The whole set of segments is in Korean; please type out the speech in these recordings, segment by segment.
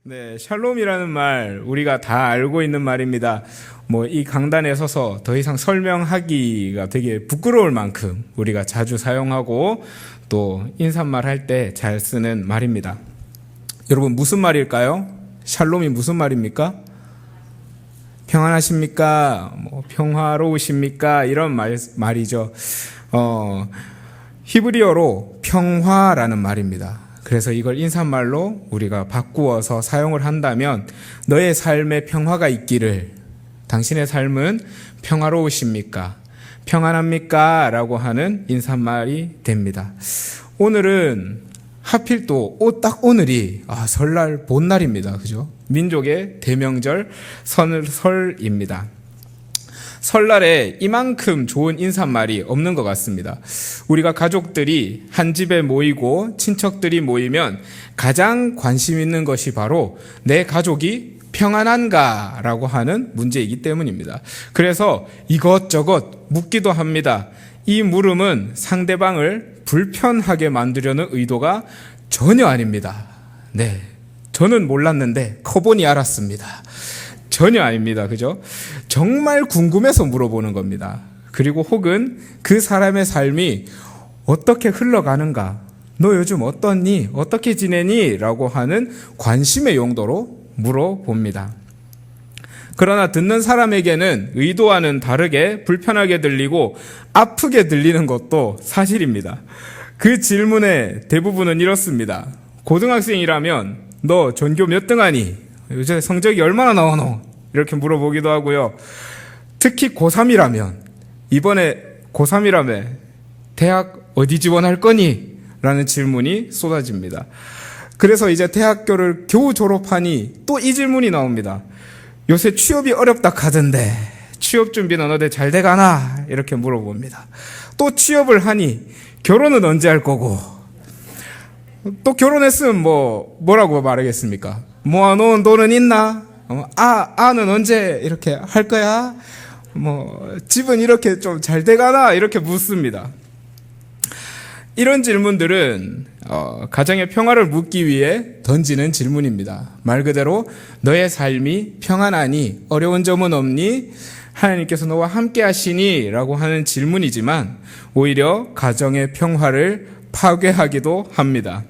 네, 샬롬이라는 말 우리가 다 알고 있는 말입니다. 이 강단에 서서 더 이상 설명하기가 되게 부끄러울 만큼 우리가 자주 사용하고 또 인사말 할 때 잘 쓰는 말입니다. 여러분, 무슨 말일까요? 샬롬이 무슨 말입니까? 평안하십니까? 평화로우십니까? 이런 말이죠. 히브리어로 평화라는 말입니다. 그래서 이걸 인사말로 우리가 바꾸어서 사용을 한다면 너의 삶에 평화가 있기를, 당신의 삶은 평화로우십니까? 평안합니까? 라고 하는 인사말이 됩니다. 오늘은 하필 또 딱 오늘이 설날 본날입니다. 그죠? 민족의 대명절 설입니다. 설날에 이만큼 좋은 인사말이 없는 것 같습니다. 우리가 가족들이 한 집에 모이고 친척들이 모이면 가장 관심 있는 것이 바로 내 가족이 평안한가 라고 하는 문제이기 때문입니다. 그래서 이것저것 묻기도 합니다. 이 물음은 상대방을 불편하게 만들려는 의도가 전혀 아닙니다. 네, 저는 몰랐는데 커보니 알았습니다. 전혀 아닙니다. 그죠? 정말 궁금해서 물어보는 겁니다. 그리고 혹은 그 사람의 삶이 어떻게 흘러가는가, 너 요즘 어떻니? 어떻게 지내니? 라고 하는 관심의 용도로 물어봅니다. 그러나 듣는 사람에게는 의도와는 다르게 불편하게 들리고 아프게 들리는 것도 사실입니다. 그 질문의 대부분은 이렇습니다. 고등학생이라면 너 전교 몇 등 하니? 요새 성적이 얼마나 나오노? 이렇게 물어보기도 하고요. 특히 고3이라면, 이번에 고3이라며 대학 어디 지원할 거니? 라는 질문이 쏟아집니다. 그래서 이제 대학교를 겨우 졸업하니 또 이 질문이 나옵니다. 요새 취업이 어렵다 카던데 취업 준비는 어디 잘 돼가나? 이렇게 물어봅니다. 또 취업을 하니 결혼은 언제 할 거고? 또 결혼했으면 뭐라고 말하겠습니까? 모아놓은 돈은 있나? 아는 언제 이렇게 할 거야? 집은 이렇게 좀 잘 돼가나? 이렇게 묻습니다. 이런 질문들은 가정의 평화를 묻기 위해 던지는 질문입니다. 말 그대로 너의 삶이 평안하니? 어려운 점은 없니? 하나님께서 너와 함께 하시니? 라고 하는 질문이지만 오히려 가정의 평화를 파괴하기도 합니다.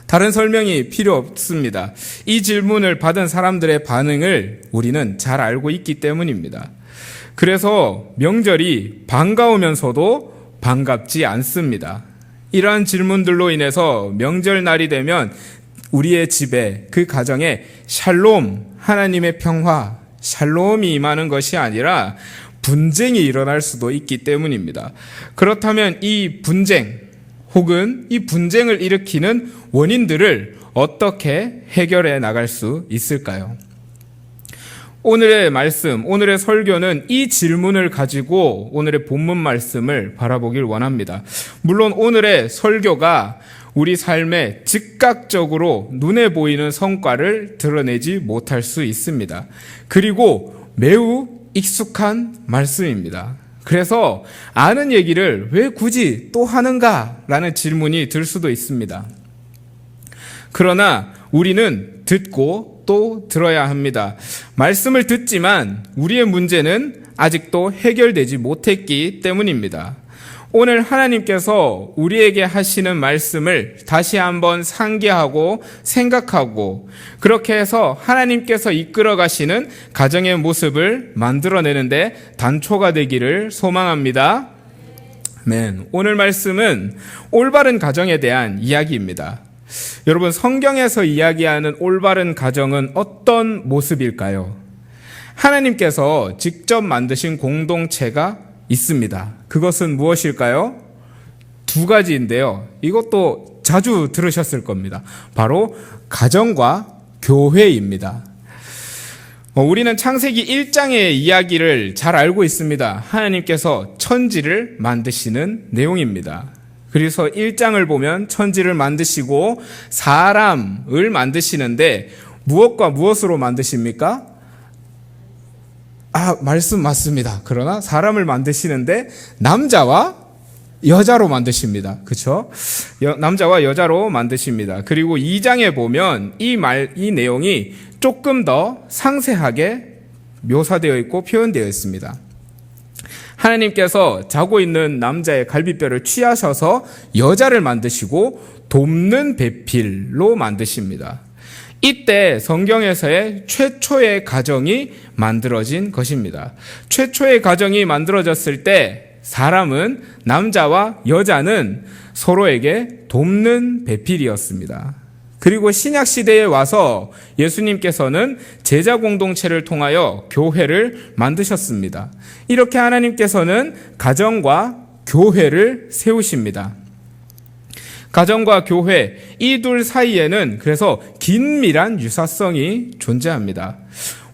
다른 설명이 필요 없습니다. 이 질문을 받은 사람들의 반응을 우리는 잘 알고 있기 때문입니다. 그래서 명절이 반가우면서도 반갑지 않습니다. 이러한 질문들로 인해서 명절날이 되면 우리의 집에, 그 가정에 샬롬, 하나님의 평화, 샬롬이 임하는 것이 아니라 분쟁이 일어날 수도 있기 때문입니다. 그렇다면 이 분쟁, 혹은 이 분쟁을 일으키는 원인들을 어떻게 해결해 나갈 수 있을까요? 오늘의 말씀, 오늘의 설교는 이 질문을 가지고 오늘의 본문 말씀을 바라보길 원합니다. 물론 오늘의 설교가 우리 삶에 즉각적으로 눈에 보이는 성과를 드러내지 못할 수 있습니다. 그리고 매우 익숙한 말씀입니다. 그래서 아는 얘기를 왜 굳이 또 하는가? 라는 질문이 들 수도 있습니다. 그러나 우리는 듣고 또 들어야 합니다. 말씀을 듣지만 우리의 문제는 아직도 해결되지 못했기 때문입니다. 오늘 하나님께서 우리에게 하시는 말씀을 다시 한번 상기하고 생각하고, 그렇게 해서 하나님께서 이끌어 가시는 가정의 모습을 만들어내는데 단초가 되기를 소망합니다. 아멘. 오늘 말씀은 올바른 가정에 대한 이야기입니다. 여러분, 성경에서 이야기하는 올바른 가정은 어떤 모습일까요? 하나님께서 직접 만드신 공동체가 있습니다. 그것은 무엇일까요? 두 가지인데요. 이것도 자주 들으셨을 겁니다. 바로 가정과 교회입니다. 우리는 창세기 1장의 이야기를 잘 알고 있습니다. 하나님께서 천지를 만드시는 내용입니다. 그래서 1장을 보면 천지를 만드시고 사람을 만드시는데 무엇과 무엇으로 만드십니까? 말씀 맞습니다. 그러나 사람을 만드시는데 남자와 여자로 만드십니다. 그렇죠? 남자와 여자로 만드십니다. 그리고 2장에 보면 이 내용이 조금 더 상세하게 묘사되어 있고 표현되어 있습니다. 하나님께서 자고 있는 남자의 갈비뼈를 취하셔서 여자를 만드시고 돕는 배필로 만드십니다. 이때 성경에서의 최초의 가정이 만들어진 것입니다. 최초의 가정이 만들어졌을 때 사람은, 남자와 여자는 서로에게 돕는 배필이었습니다. 그리고 신약 시대에 와서 예수님께서는 제자 공동체를 통하여 교회를 만드셨습니다. 이렇게 하나님께서는 가정과 교회를 세우십니다. 가정과 교회, 이 둘 사이에는 그래서 긴밀한 유사성이 존재합니다.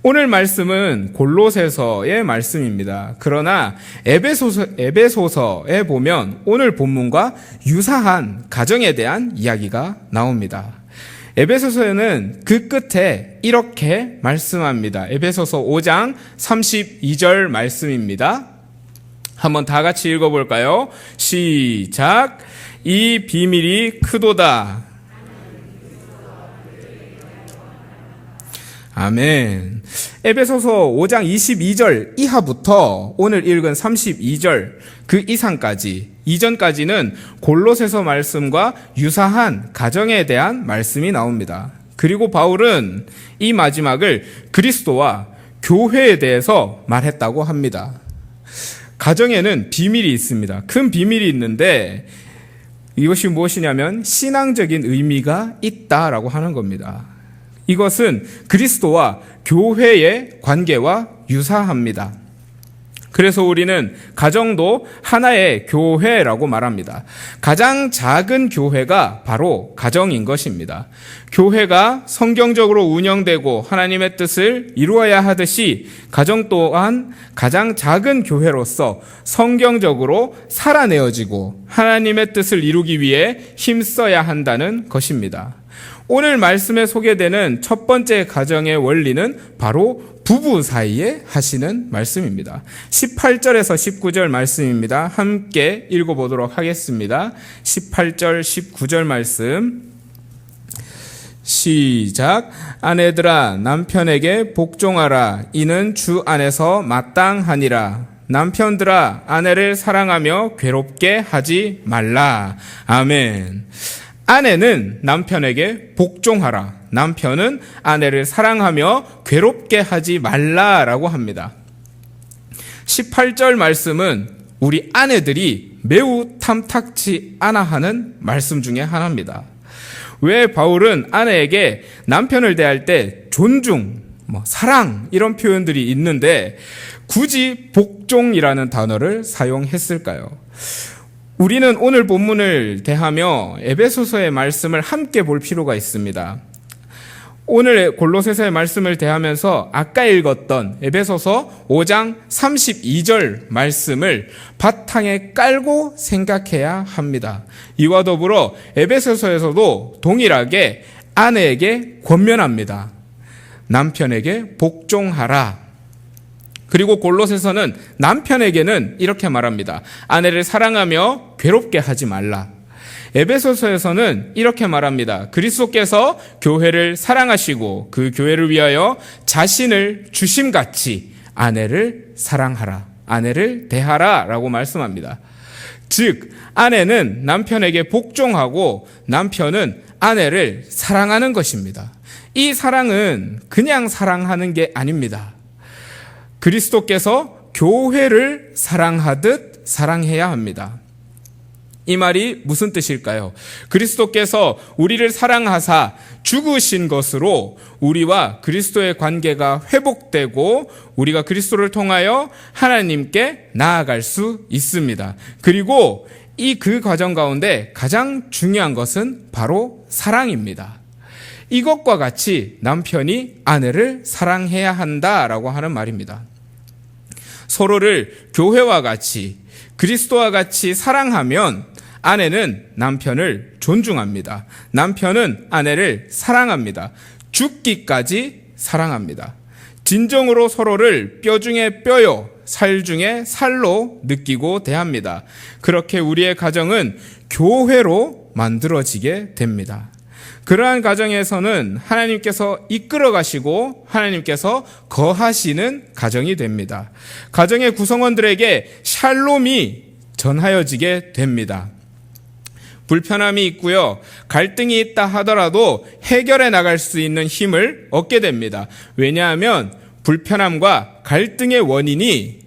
오늘 말씀은 골로새서의 말씀입니다. 그러나 에베소서에 보면 오늘 본문과 유사한 가정에 대한 이야기가 나옵니다. 에베소서에는 그 끝에 이렇게 말씀합니다. 에베소서 5장 32절 말씀입니다. 한번 다 같이 읽어볼까요? 시작. 이 비밀이 크도다. 아멘. 에베소서 5장 22절 이하부터 오늘 읽은 32절 그 이상까지, 이전까지는 골로새서 말씀과 유사한 가정에 대한 말씀이 나옵니다. 그리고 바울은 이 마지막을 그리스도와 교회에 대해서 말했다고 합니다. 가정에는 비밀이 있습니다. 큰 비밀이 있는데 이것이 무엇이냐면 신앙적인 의미가 있다라고 하는 겁니다. 이것은 그리스도와 교회의 관계와 유사합니다. 그래서 우리는 가정도 하나의 교회라고 말합니다. 가장 작은 교회가 바로 가정인 것입니다. 교회가 성경적으로 운영되고 하나님의 뜻을 이루어야 하듯이 가정 또한 가장 작은 교회로서 성경적으로 살아내어지고 하나님의 뜻을 이루기 위해 힘써야 한다는 것입니다. 오늘 말씀에 소개되는 첫 번째 가정의 원리는 바로 부부 사이에 하시는 말씀입니다. 18절에서 19절 말씀입니다. 함께 읽어보도록 하겠습니다. 18절, 19절 말씀. 시작. 아내들아 남편에게 복종하라. 이는 주 안에서 마땅하니라. 남편들아 아내를 사랑하며 괴롭게 하지 말라. 아멘. 아내는 남편에게 복종하라. 남편은 아내를 사랑하며 괴롭게 하지 말라라고 합니다. 18절 말씀은 우리 아내들이 매우 탐탁지 않아 하는 말씀 중에 하나입니다. 왜 바울은 아내에게 남편을 대할 때 존중, 사랑 이런 표현들이 있는데 굳이 복종이라는 단어를 사용했을까요? 우리는 오늘 본문을 대하며 에베소서의 말씀을 함께 볼 필요가 있습니다. 오늘 골로새서의 말씀을 대하면서 아까 읽었던 에베소서 5장 32절 말씀을 바탕에 깔고 생각해야 합니다. 이와 더불어 에베소서에서도 동일하게 아내에게 권면합니다. 남편에게 복종하라. 그리고 골로새서는 남편에게는 이렇게 말합니다. 아내를 사랑하며 괴롭게 하지 말라. 에베소서에서는 이렇게 말합니다. 그리스도께서 교회를 사랑하시고 그 교회를 위하여 자신을 주심같이 아내를 사랑하라. 아내를 대하라 라고 말씀합니다. 즉 아내는 남편에게 복종하고 남편은 아내를 사랑하는 것입니다. 이 사랑은 그냥 사랑하는 게 아닙니다. 그리스도께서 교회를 사랑하듯 사랑해야 합니다. 이 말이 무슨 뜻일까요? 그리스도께서 우리를 사랑하사 죽으신 것으로 우리와 그리스도의 관계가 회복되고 우리가 그리스도를 통하여 하나님께 나아갈 수 있습니다. 그리고 그 과정 가운데 가장 중요한 것은 바로 사랑입니다. 이것과 같이 남편이 아내를 사랑해야 한다라고 하는 말입니다. 서로를 교회와 같이 그리스도와 같이 사랑하면 아내는 남편을 존중합니다. 남편은 아내를 사랑합니다. 죽기까지 사랑합니다. 진정으로 서로를 뼈 중에 뼈요, 살 중에 살로 느끼고 대합니다. 그렇게 우리의 가정은 교회로 만들어지게 됩니다. 그러한 가정에서는 하나님께서 이끌어 가시고 하나님께서 거하시는 가정이 됩니다. 가정의 구성원들에게 샬롬이 전하여지게 됩니다. 불편함이 있고요, 갈등이 있다 하더라도 해결해 나갈 수 있는 힘을 얻게 됩니다. 왜냐하면 불편함과 갈등의 원인이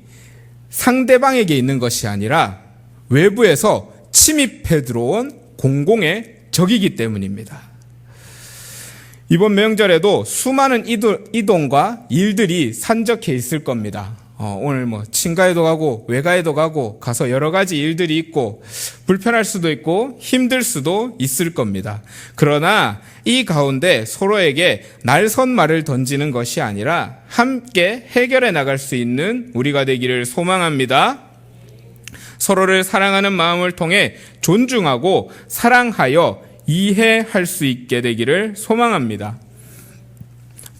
상대방에게 있는 것이 아니라 외부에서 침입해 들어온 공공의 적이기 때문입니다. 이번 명절에도 수많은 이동과 일들이 산적해 있을 겁니다. 오늘 친가에도 가고 외가에도 가서 여러 가지 일들이 있고 불편할 수도 있고 힘들 수도 있을 겁니다. 그러나 이 가운데 서로에게 날선말을 던지는 것이 아니라 함께 해결해 나갈 수 있는 우리가 되기를 소망합니다. 서로를 사랑하는 마음을 통해 존중하고 사랑하여 이해할 수 있게 되기를 소망합니다.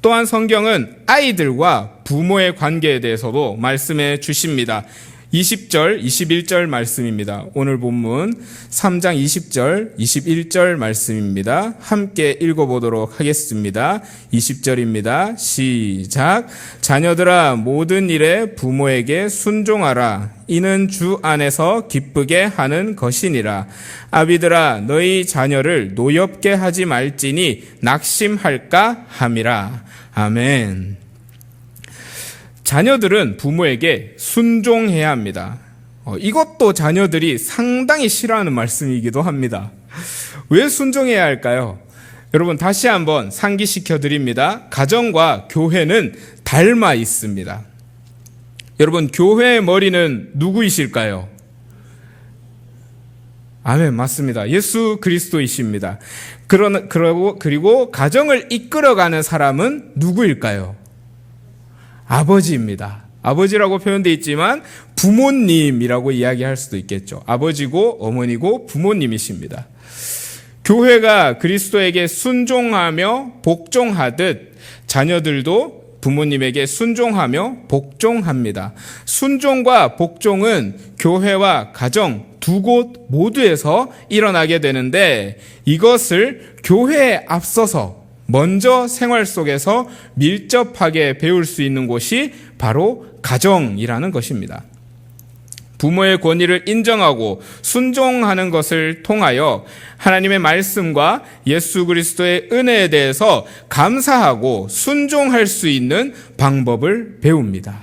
또한 성경은 아이들과 부모의 관계에 대해서도 말씀해 주십니다. 20절, 21절 말씀입니다. 오늘 본문 3장 20절, 21절 말씀입니다. 함께 읽어보도록 하겠습니다. 20절입니다. 시작. 자녀들아, 모든 일에 부모에게 순종하라. 이는 주 안에서 기쁘게 하는 것이니라. 아비들아, 너희 자녀를 노엽게 하지 말지니 낙심할까 함이라. 아멘. 자녀들은 부모에게 순종해야 합니다. 이것도 자녀들이 상당히 싫어하는 말씀이기도 합니다. 왜 순종해야 할까요? 여러분, 다시 한번 상기시켜 드립니다. 가정과 교회는 닮아 있습니다. 여러분, 교회의 머리는 누구이실까요? 아멘, 맞습니다. 예수 그리스도이십니다. 그리고 가정을 이끌어가는 사람은 누구일까요? 아버지입니다. 아버지라고 표현되어 있지만 부모님이라고 이야기할 수도 있겠죠. 아버지고 어머니고 부모님이십니다. 교회가 그리스도에게 순종하며 복종하듯 자녀들도 부모님에게 순종하며 복종합니다. 순종과 복종은 교회와 가정 두 곳 모두에서 일어나게 되는데, 이것을 교회에 앞서서 먼저 생활 속에서 밀접하게 배울 수 있는 곳이 바로 가정이라는 것입니다. 부모의 권위를 인정하고 순종하는 것을 통하여 하나님의 말씀과 예수 그리스도의 은혜에 대해서 감사하고 순종할 수 있는 방법을 배웁니다.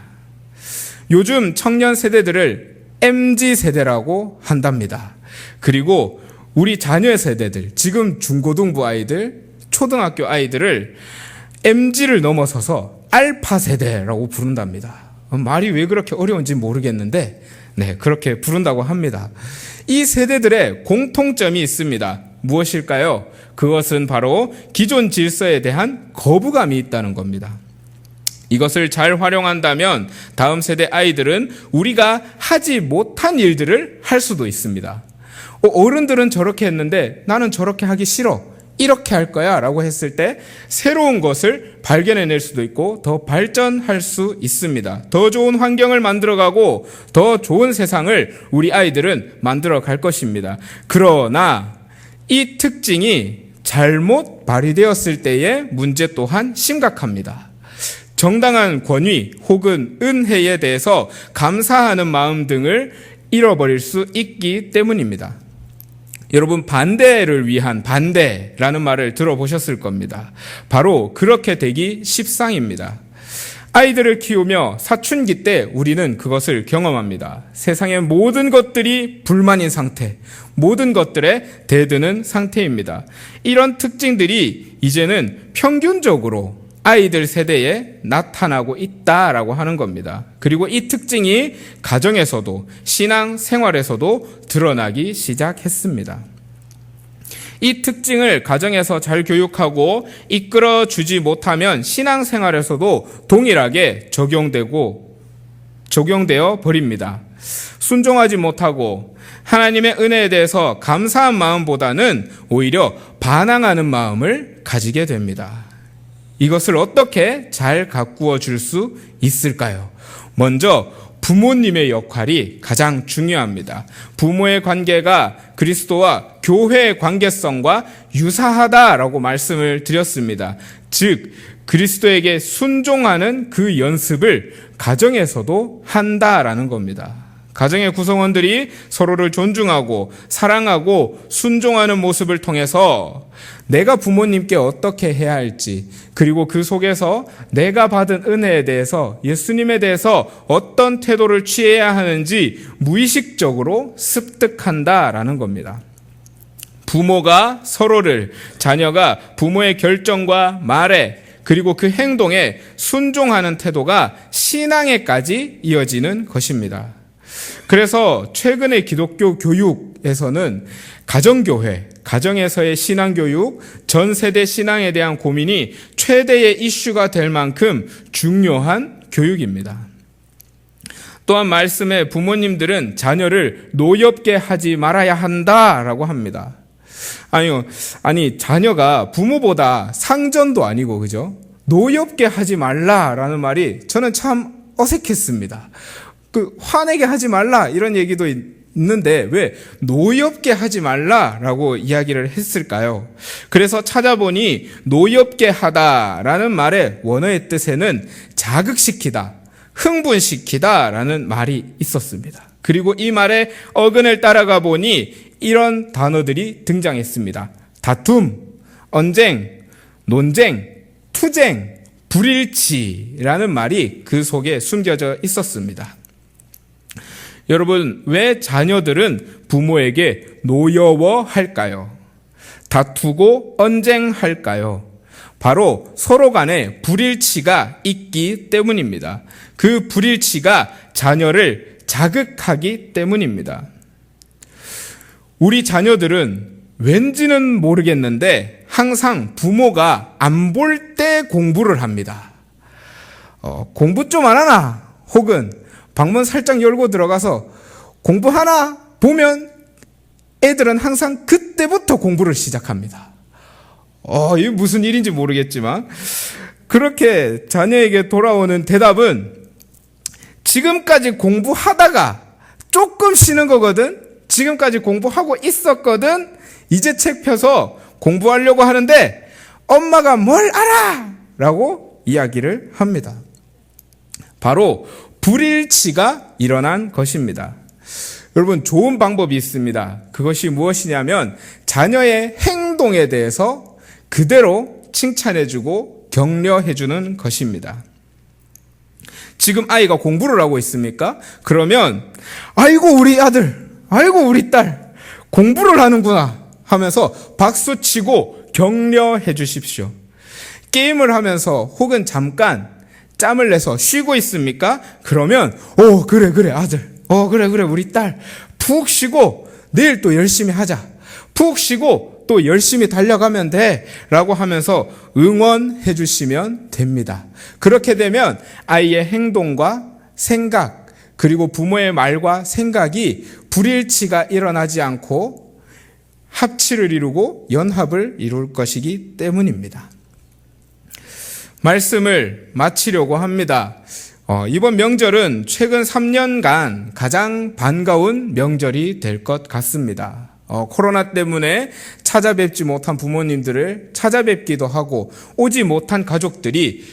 요즘 청년 세대들을 MZ세대라고 한답니다. 그리고 우리 자녀 세대들, 지금 중고등부 아이들, 초등학교 아이들을 MZ를 넘어서서 알파 세대라고 부른답니다. 말이 왜 그렇게 어려운지 모르겠는데 그렇게 부른다고 합니다. 이 세대들의 공통점이 있습니다. 무엇일까요? 그것은 바로 기존 질서에 대한 거부감이 있다는 겁니다. 이것을 잘 활용한다면 다음 세대 아이들은 우리가 하지 못한 일들을 할 수도 있습니다. 어른들은 저렇게 했는데 나는 저렇게 하기 싫어, 이렇게 할 거야 라고 했을 때 새로운 것을 발견해낼 수도 있고 더 발전할 수 있습니다. 더 좋은 환경을 만들어가고 더 좋은 세상을 우리 아이들은 만들어 갈 것입니다. 그러나 이 특징이 잘못 발휘되었을 때의 문제 또한 심각합니다. 정당한 권위 혹은 은혜에 대해서 감사하는 마음 등을 잃어버릴 수 있기 때문입니다. 여러분, 반대를 위한 반대라는 말을 들어보셨을 겁니다. 바로 그렇게 되기 십상입니다. 아이들을 키우며 사춘기 때 우리는 그것을 경험합니다. 세상의 모든 것들이 불만인 상태, 모든 것들에 대드는 상태입니다. 이런 특징들이 이제는 평균적으로 아이들 세대에 나타나고 있다라고 하는 겁니다. 그리고 이 특징이 가정에서도 신앙 생활에서도 드러나기 시작했습니다. 이 특징을 가정에서 잘 교육하고 이끌어 주지 못하면 신앙 생활에서도 동일하게 적용되어 버립니다. 순종하지 못하고 하나님의 은혜에 대해서 감사한 마음보다는 오히려 반항하는 마음을 가지게 됩니다. 이것을 어떻게 잘 가꾸어 줄 수 있을까요? 먼저 부모님의 역할이 가장 중요합니다. 부모의 관계가 그리스도와 교회의 관계성과 유사하다라고 말씀을 드렸습니다. 즉, 그리스도에게 순종하는 그 연습을 가정에서도 한다라는 겁니다. 가정의 구성원들이 서로를 존중하고 사랑하고 순종하는 모습을 통해서 내가 부모님께 어떻게 해야 할지, 그리고 그 속에서 내가 받은 은혜에 대해서, 예수님에 대해서 어떤 태도를 취해야 하는지 무의식적으로 습득한다라는 겁니다. 부모가 서로를, 자녀가 부모의 결정과 말에, 그리고 그 행동에 순종하는 태도가 신앙에까지 이어지는 것입니다. 그래서 최근의 기독교 교육에서는 가정교회, 가정에서의 신앙교육, 전 세대 신앙에 대한 고민이 최대의 이슈가 될 만큼 중요한 교육입니다. 또한 말씀에 부모님들은 자녀를 노엽게 하지 말아야 한다라고 합니다. 아니 자녀가 부모보다 상전도 아니고, 그죠? 노엽게 하지 말라라는 말이 저는 참 어색했습니다. 화내게 하지 말라 이런 얘기도 있는데 왜 노엽게 하지 말라라고 이야기를 했을까요? 그래서 찾아보니 노엽게 하다라는 말의 원어의 뜻에는 자극시키다, 흥분시키다라는 말이 있었습니다. 그리고 이 말의 어근을 따라가 보니 이런 단어들이 등장했습니다. 다툼, 언쟁, 논쟁, 투쟁, 불일치라는 말이 그 속에 숨겨져 있었습니다. 여러분, 왜 자녀들은 부모에게 노여워할까요? 다투고 언쟁할까요? 바로 서로 간에 불일치가 있기 때문입니다. 그 불일치가 자녀를 자극하기 때문입니다. 우리 자녀들은 왠지는 모르겠는데 항상 부모가 안 볼 때 공부를 합니다. 공부 좀 안 하나? 혹은 방문 살짝 열고 들어가서 공부하나? 보면 애들은 항상 그때부터 공부를 시작합니다. 이게 무슨 일인지 모르겠지만 그렇게 자녀에게 돌아오는 대답은 지금까지 공부하다가 조금 쉬는 거거든. 지금까지 공부하고 있었거든. 이제 책 펴서 공부하려고 하는데 엄마가 뭘 알아! 라고 이야기를 합니다. 바로 불일치가 일어난 것입니다. 여러분, 좋은 방법이 있습니다. 그것이 무엇이냐면 자녀의 행동에 대해서 그대로 칭찬해주고 격려해주는 것입니다. 지금 아이가 공부를 하고 있습니까? 그러면 아이고 우리 아들, 아이고 우리 딸 공부를 하는구나 하면서 박수치고 격려해 주십시오. 게임을 하면서 혹은 잠깐 짬을 내서 쉬고 있습니까? 그러면 그래 아들, 그래 우리 딸 푹 쉬고 내일 또 열심히 하자, 푹 쉬고 또 열심히 달려가면 돼 라고 하면서 응원해 주시면 됩니다. 그렇게 되면 아이의 행동과 생각, 그리고 부모의 말과 생각이 불일치가 일어나지 않고 합치를 이루고 연합을 이룰 것이기 때문입니다. 말씀을 마치려고 합니다. 이번 명절은 최근 3년간 가장 반가운 명절이 될 것 같습니다. 코로나 때문에 찾아뵙지 못한 부모님들을 찾아뵙기도 하고 오지 못한 가족들이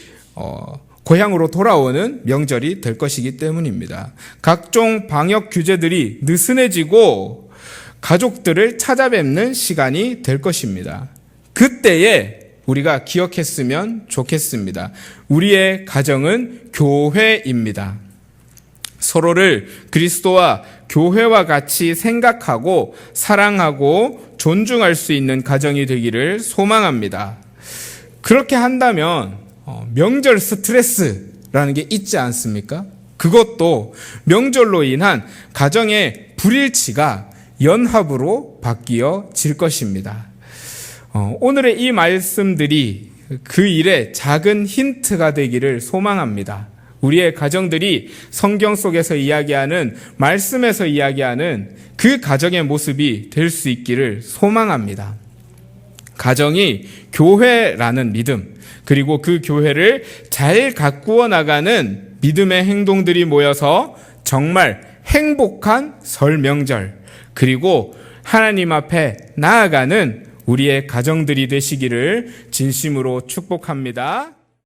고향으로 돌아오는 명절이 될 것이기 때문입니다. 각종 방역 규제들이 느슨해지고 가족들을 찾아뵙는 시간이 될 것입니다. 그때에 우리가 기억했으면 좋겠습니다. 우리의 가정은 교회입니다. 서로를 그리스도와 교회와 같이 생각하고 사랑하고 존중할 수 있는 가정이 되기를 소망합니다. 그렇게 한다면 명절 스트레스라는 게 있지 않습니까? 그것도 명절로 인한 가정의 불일치가 연합으로 바뀌어질 것입니다. 오늘의 이 말씀들이 그 일에 작은 힌트가 되기를 소망합니다. 우리의 가정들이 성경 속에서 이야기하는, 말씀에서 이야기하는 그 가정의 모습이 될 수 있기를 소망합니다. 가정이 교회라는 믿음, 그리고 그 교회를 잘 가꾸어 나가는 믿음의 행동들이 모여서 정말 행복한 설 명절, 그리고 하나님 앞에 나아가는 우리의 가정들이 되시기를 진심으로 축복합니다.